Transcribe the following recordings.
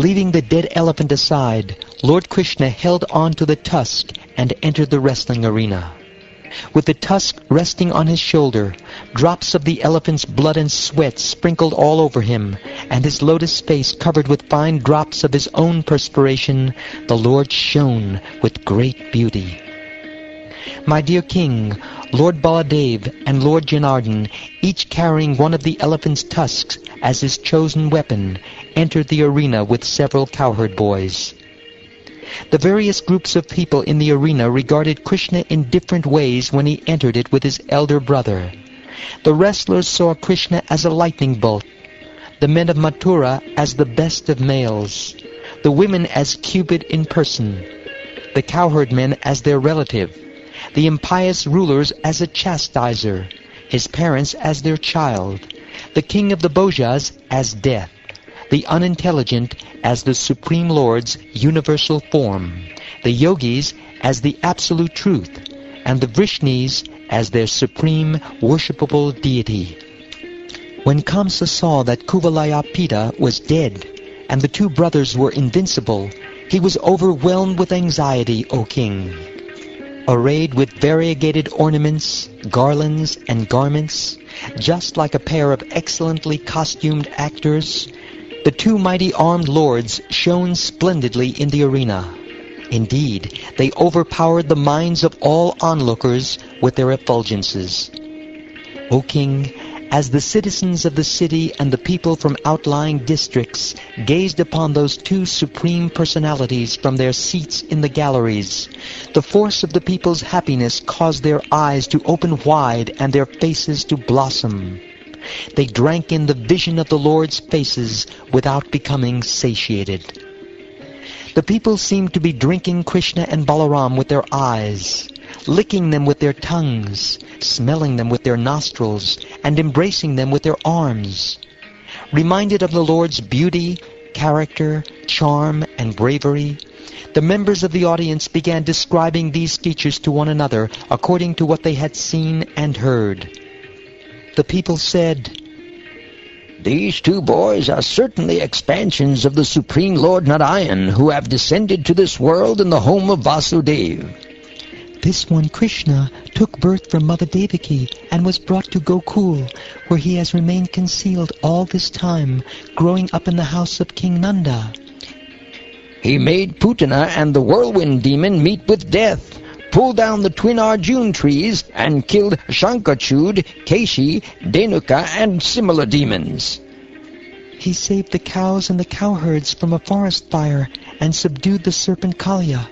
Leaving the dead elephant aside, Lord Krishna held on to the tusk and entered the wrestling arena. With the tusk resting on his shoulder, drops of the elephant's blood and sweat sprinkled all over him, and his lotus face covered with fine drops of his own perspiration, the Lord shone with great beauty. My dear king, Lord Baladev and Lord Janardhan, each carrying one of the elephant's tusks as his chosen weapon, entered the arena with several cowherd boys. The various groups of people in the arena regarded Krishna in different ways when he entered it with his elder brother. The wrestlers saw Krishna as a lightning bolt, the men of Mathura as the best of males, the women as Cupid in person, the cowherd men as their relative, the impious rulers as a chastiser, his parents as their child, the king of the Bhojas as death, the unintelligent as the Supreme Lord's universal form, the yogis as the absolute truth, and the Vrishnis as their supreme worshipable deity. When Kamsa saw that Kuvalayapita was dead, and the two brothers were invincible, he was overwhelmed with anxiety, O king. Arrayed with variegated ornaments, garlands, and garments, just like a pair of excellently costumed actors, the two mighty armed lords shone splendidly in the arena. Indeed, they overpowered the minds of all onlookers with their effulgences. O king, as the citizens of the city and the people from outlying districts gazed upon those two supreme personalities from their seats in the galleries, the force of the people's happiness caused their eyes to open wide and their faces to blossom. They drank in the vision of the Lord's faces without becoming satiated. The people seemed to be drinking Krishna and Balaram with their eyes, licking them with their tongues, smelling them with their nostrils, and embracing them with their arms. Reminded of the Lord's beauty, character, charm, and bravery, the members of the audience began describing these features to one another according to what they had seen and heard. The people said, "These two boys are certainly expansions of the Supreme Lord Narayan, who have descended to this world in the home of Vasudeva. This one, Krishna, took birth from Mother Devaki and was brought to Gokul, where he has remained concealed all this time, growing up in the house of King Nanda. He made Putana and the whirlwind demon meet with death, pulled down the twin Arjun trees, and killed Shankachud, Keshi, Denuka, and similar demons. He saved the cows and the cowherds from a forest fire and subdued the serpent Kalya.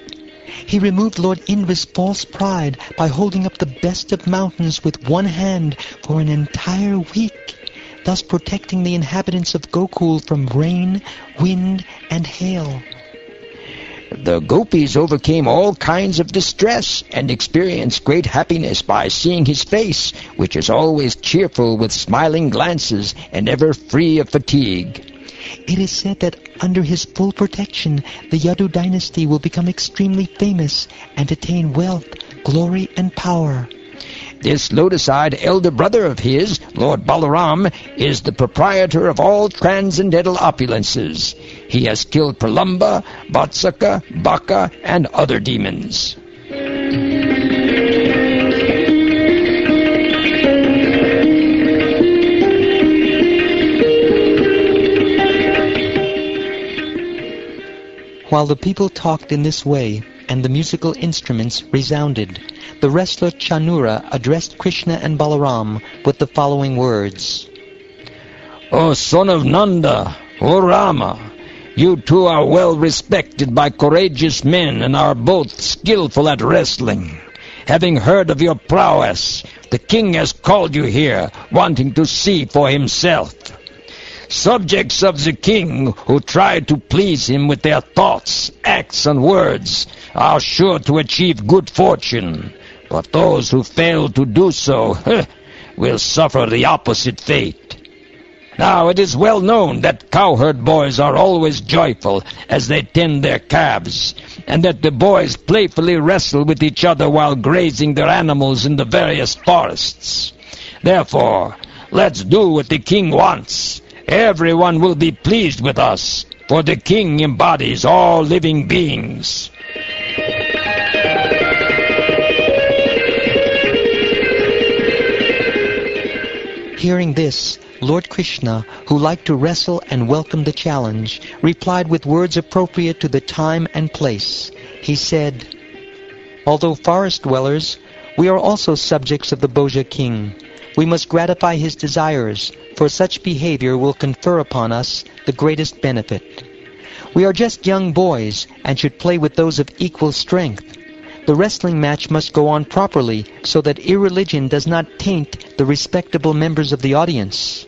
He removed Lord Indra's false pride by holding up the best of mountains with one hand for an entire week, thus protecting the inhabitants of Gokul from rain, wind, and hail. The gopis overcame all kinds of distress and experienced great happiness by seeing his face, which is always cheerful with smiling glances and ever free of fatigue. It is said that under his full protection, the Yadu dynasty will become extremely famous and attain wealth, glory, and power. This lotus-eyed elder brother of his, Lord Balaram, is the proprietor of all transcendental opulences. He has killed Pralamba, Vatsaka, Baka, and other demons. While the people talked in this way, and the musical instruments resounded, the wrestler Chanura addressed Krishna and Balaram with the following words. O son of Nanda, O Rama, you two are well respected by courageous men and are both skillful at wrestling. Having heard of your prowess, the king has called you here, wanting to see for himself. Subjects of the king who try to please him with their thoughts, acts, and words are sure to achieve good fortune, but those who fail to do so will suffer the opposite fate. Now it is well known that cowherd boys are always joyful as they tend their calves, and that the boys playfully wrestle with each other while grazing their animals in the various forests. Therefore, let's do what the king wants. Everyone will be pleased with us, for the king embodies all living beings. Hearing this, Lord Krishna, who liked to wrestle and welcomed the challenge, replied with words appropriate to the time and place. He said, "Although forest dwellers, we are also subjects of the Bhoja king. We must gratify his desires, for such behavior will confer upon us the greatest benefit. We are just young boys and should play with those of equal strength. The wrestling match must go on properly so that irreligion does not taint the respectable members of the audience."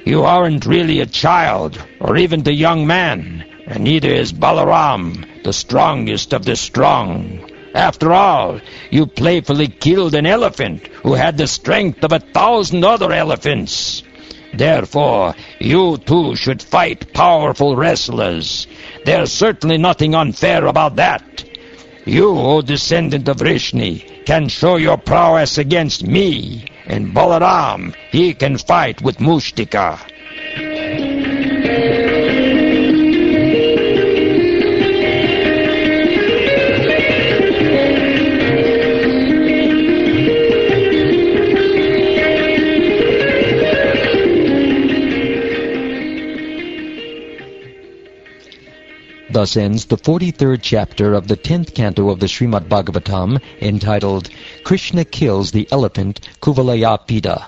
You aren't really a child, or even the young man, and neither is Balaram, the strongest of the strong. After all, you playfully killed an elephant who had the strength of 1,000 other elephants. Therefore, you too should fight powerful wrestlers. There's certainly nothing unfair about that. You, O descendant of Vrishni, can show your prowess against me, and Balaram, he can fight with Mushtika. Thus ends the 43rd chapter of the 10th canto of the Shrimad Bhagavatam, entitled Krishna Kills the Elephant Kuvalayapida.